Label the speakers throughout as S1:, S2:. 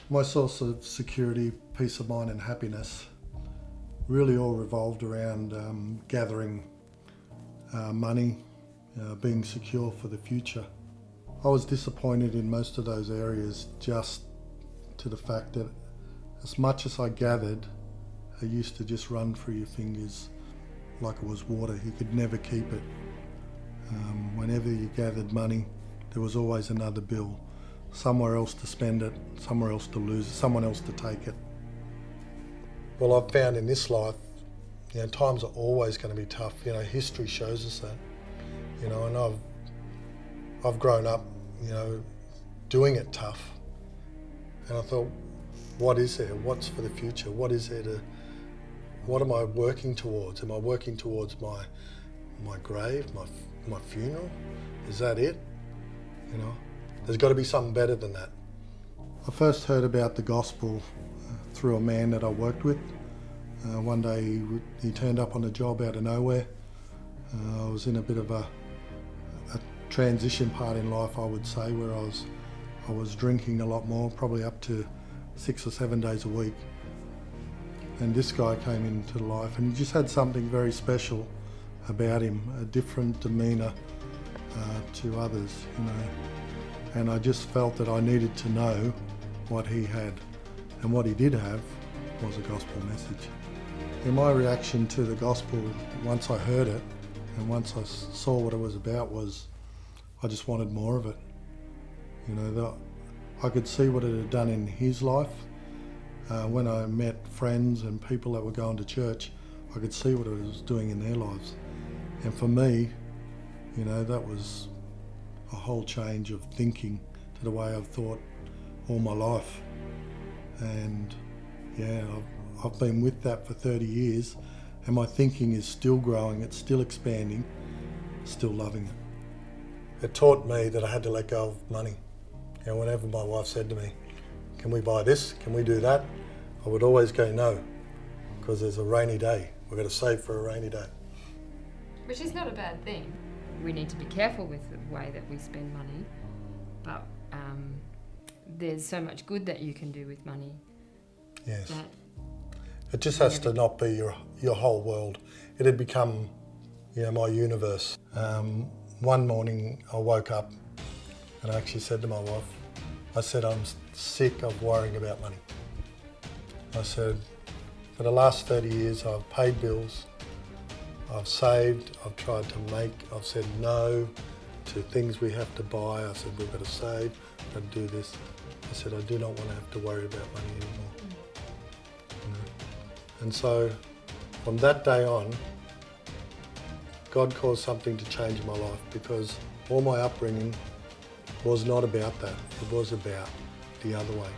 S1: My source of security, peace of mind and happiness really all revolved around gathering money, being secure for the future. I was disappointed in most of those areas just to the fact that as much as I gathered, it used to just run through your fingers like it was water. You could never keep it. Whenever you gathered money, there was always another bill. Somewhere else to spend it, somewhere else to lose it, someone else to take it. Well, I've found in this life, times are always going to be tough. History shows us that. And I've grown up, doing it tough. And I thought, what is there? What's for the future? What is there what am I working towards? Am I working towards my grave, my funeral? Is that it? There's got to be something better than that. I first heard about the gospel through a man that I worked with. One day he turned up on a job out of nowhere. I was in a bit of a transition part in life, I would say, where I was drinking a lot more, probably up to 6 or 7 days a week. And this guy came into life and he just had something very special about him, a different demeanour to others, And I just felt that I needed to know what he had. And what he did have was a gospel message. And my reaction to the gospel, once I heard it and once I saw what it was about, was I just wanted more of it. I could see what it had done in his life. When I met friends and people that were going to church, I could see what it was doing in their lives. And for me, that was a whole change of thinking to the way I've thought all my life. And I've been with that for 30 years and my thinking is still growing, it's still expanding, still loving it. It taught me that I had to let go of money. Whenever my wife said to me, can we buy this, can we do that? I would always go no, because there's a rainy day. We've got to save for a rainy day.
S2: Which is not a bad thing.
S3: We need to be careful with the way that we spend money, but there's so much good that you can do with money.
S1: Yes. It just has to not be your whole world. It had become, my universe. One morning I woke up and I actually said to my wife, I said, I'm sick of worrying about money. I said, for the last 30 years I've paid bills, I've saved, I've tried to I've said no to things we have to buy. I said, we've got to save, we've got to do this. I said, I do not want to have to worry about money anymore. And so from that day on, God caused something to change in my life, because all my upbringing was not about that. It was about the other way.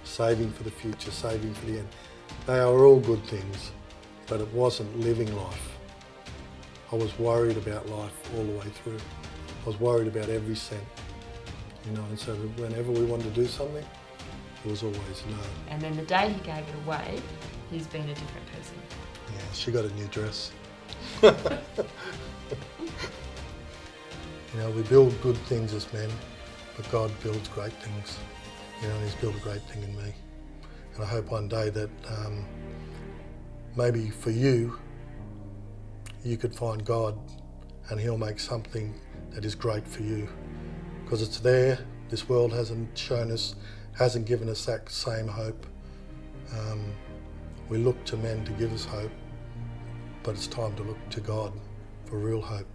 S1: Saving for the future, saving for the end. They are all good things, but it wasn't living life. I was worried about life all the way through. I was worried about every cent, and so whenever we wanted to do something, it was always no.
S3: And then the day he gave it away, he's been a different person.
S1: Yeah, she got a new dress. We build good things as men, but God builds great things. And He's built a great thing in me. And I hope one day that maybe for you, you could find God and He'll make something that is great for you. Because it's there, this world hasn't shown us, hasn't given us that same hope. We look to men to give us hope, but it's time to look to God for real hope.